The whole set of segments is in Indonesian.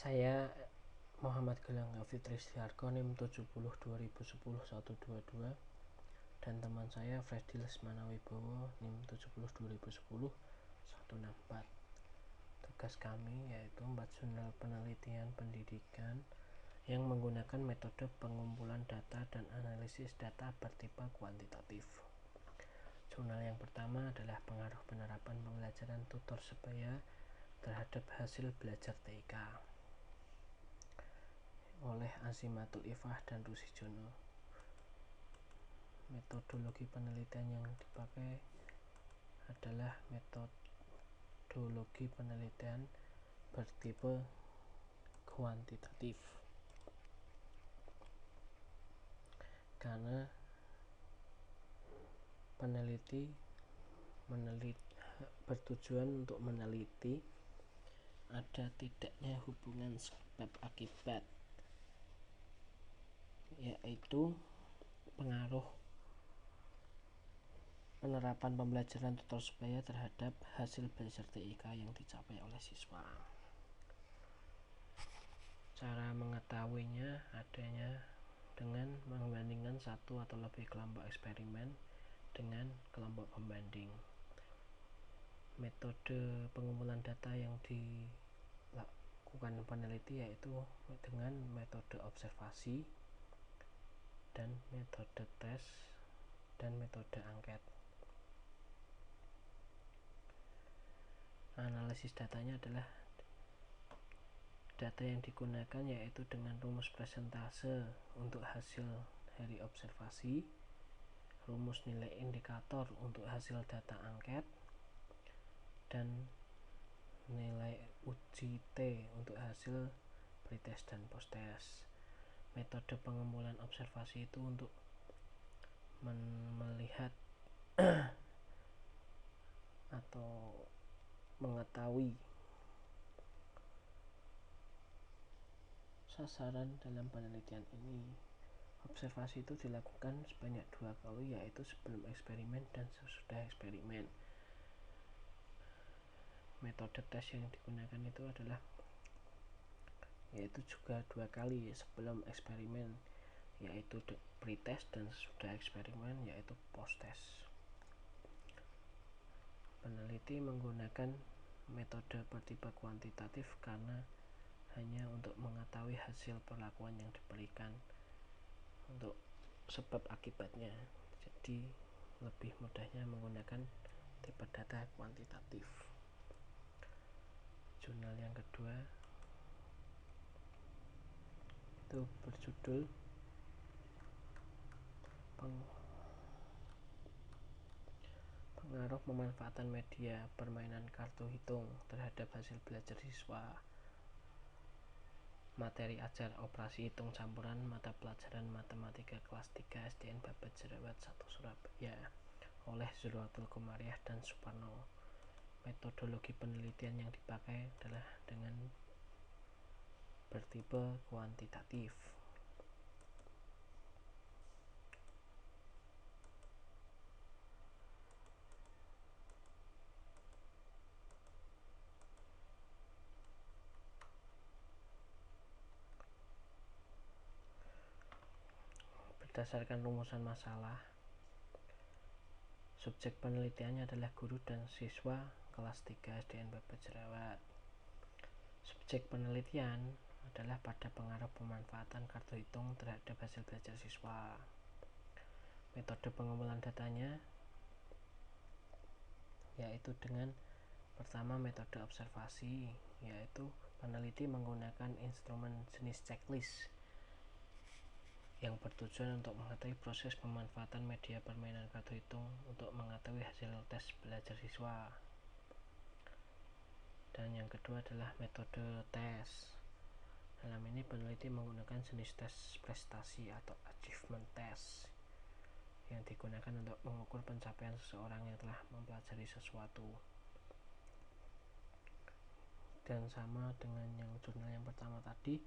Saya Muhammad Gilang Fitri Setiarko, NIM 70 2010 122, dan teman saya Freddy Lesmana Wibowo, NIM 70 2010 164. Tugas kami yaitu membuat jurnal penelitian pendidikan yang menggunakan metode pengumpulan data dan analisis data bertipe kuantitatif. Jurnal yang pertama adalah pengaruh penerapan pembelajaran tutor sebaya terhadap hasil belajar TIK oleh Azimatul Ifah dan Rusijono. Metodologi penelitian yang dipakai adalah metodologi penelitian bertipe kuantitatif, karena peneliti bertujuan untuk meneliti ada tidaknya hubungan sebab akibat, yaitu pengaruh penerapan pembelajaran tutor sebaya terhadap hasil belajar TIK yang dicapai oleh siswa. Cara mengetahuinya adanya dengan membandingkan satu atau lebih kelompok eksperimen dengan kelompok pembanding. Metode pengumpulan data yang dilakukan peneliti yaitu dengan metode observasi dan metode tes dan metode angket. Analisis datanya adalah data yang digunakan yaitu dengan rumus presentase untuk hasil dari observasi, rumus nilai indikator untuk hasil data angket, dan nilai uji T untuk hasil pretest dan posttest. Metode pengumpulan observasi itu untuk melihat atau mengetahui sasaran dalam penelitian ini. Observasi itu dilakukan sebanyak 2 kali, yaitu sebelum eksperimen dan sesudah eksperimen. Metode tes yang digunakan itu adalah yaitu juga 2 kali sebelum eksperimen, yaitu pretest, dan sesudah eksperimen yaitu posttest. Peneliti menggunakan metode bertipe kuantitatif karena hanya untuk mengetahui hasil perlakuan yang diberikan untuk sebab akibatnya, jadi lebih mudahnya menggunakan tipe data kuantitatif. Jurnal yang kedua itu berjudul pengaruh pemanfaatan media permainan kartu hitung terhadap hasil belajar siswa. Materi ajar operasi hitung campuran mata pelajaran matematika kelas 3 SDN Babat Jerawat 1 Surabaya oleh Zuratul Komariah dan Suparno. Metodologi penelitian yang dipakai adalah dengan bertipe kuantitatif. Berdasarkan rumusan masalah, subjek penelitiannya adalah guru dan siswa kelas 3 SDN Babat Jerawat. Subjek penelitian adalah pada pengaruh pemanfaatan kartu hitung terhadap hasil belajar siswa. Metode pengumpulan datanya yaitu dengan pertama metode observasi, yaitu peneliti menggunakan instrumen jenis checklist yang bertujuan untuk mengetahui proses pemanfaatan media permainan kartu hitung untuk mengetahui hasil tes belajar siswa. Dan yang kedua adalah metode tes. Dalam ini peneliti menggunakan jenis tes prestasi atau achievement test yang digunakan untuk mengukur pencapaian seseorang yang telah mempelajari sesuatu. Dan sama dengan yang jurnal yang pertama tadi,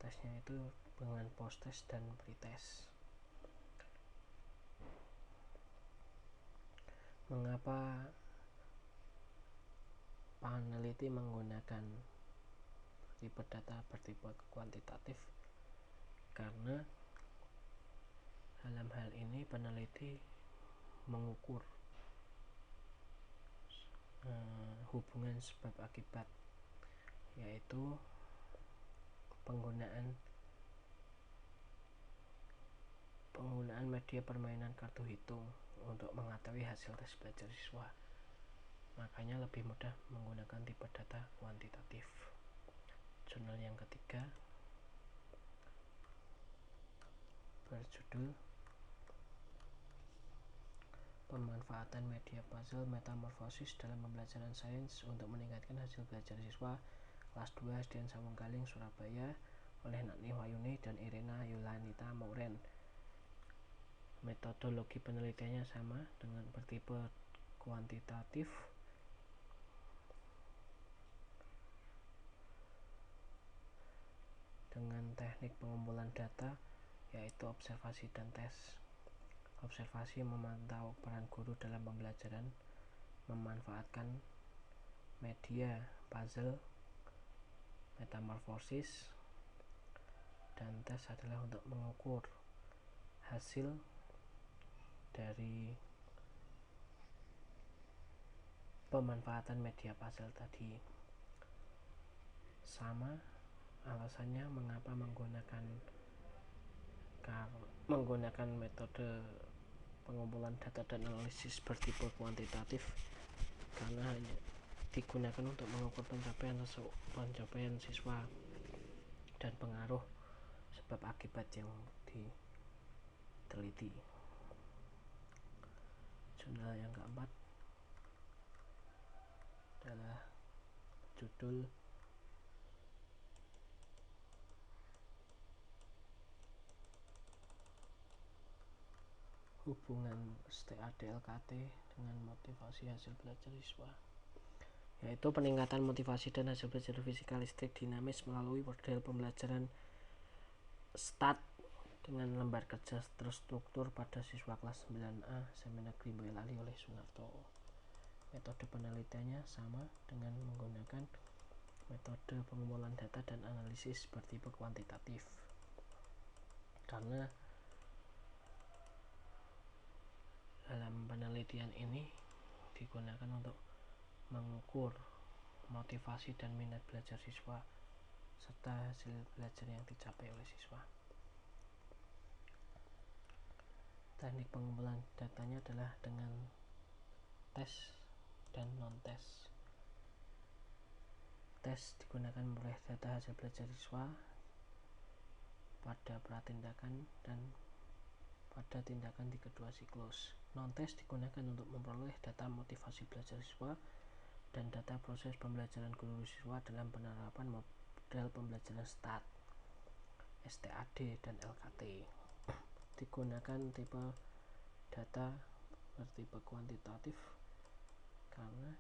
tesnya itu dengan posttest dan pretest. Mengapa peneliti menggunakan tipe data bertipe kuantitatif, karena dalam hal ini peneliti mengukur hubungan sebab akibat, yaitu penggunaan media permainan kartu hitung untuk mengetahui hasil tes belajar siswa. Makanya lebih mudah menggunakan tipe data kuantitatif. Jurnal yang ketiga berjudul Pemanfaatan Media Puzzle Metamorfosis dalam Pembelajaran Sains untuk Meningkatkan Hasil Belajar Siswa, kelas 2 SDN Sawunggaling, Surabaya, oleh Natni Wayuni dan Irena Yulanita Mauren. Metodologi penelitiannya sama dengan bertipe kuantitatif, dengan teknik pengumpulan data yaitu observasi dan tes. Observasi memantau peran guru dalam pembelajaran, memanfaatkan media puzzle metamorfosis, dan tes adalah untuk mengukur hasil dari pemanfaatan media puzzle tadi. Sama alasannya mengapa menggunakan metode pengumpulan data dan analisis bertipe kuantitatif, karena hanya digunakan untuk mengukur pencapaian siswa dan pengaruh sebab akibat yang diteliti. Jurnal yang keempat adalah judul Hubungan STAD-LKT dengan motivasi hasil belajar siswa, yaitu peningkatan motivasi dan hasil belajar fisikalistik dinamis melalui model pembelajaran STAD dengan lembar kerja terstruktur pada siswa kelas 9A SMA Negeri Boyolali oleh Sunarto. Metode penelitiannya sama dengan menggunakan metode pengumpulan data dan analisis bertipe kuantitatif, karena dalam penelitian ini digunakan untuk mengukur motivasi dan minat belajar siswa serta hasil belajar yang dicapai oleh siswa. Teknik pengumpulan datanya adalah dengan tes dan non-tes. Tes digunakan memperoleh data hasil belajar siswa pada pratindakan dan pada tindakan di kedua siklus. Non-tes digunakan untuk memperoleh data motivasi belajar siswa dan data proses pembelajaran guru siswa dalam penerapan model pembelajaran STAD, STAD, dan LKT. Digunakan tipe data bertipe kuantitatif karena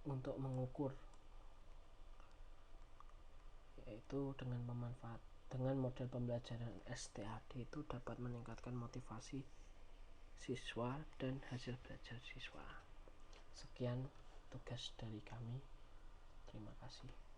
untuk mengukur, yaitu dengan model pembelajaran STAD itu dapat meningkatkan motivasi siswa dan hasil belajar siswa. Sekian tugas dari kami. Terima kasih.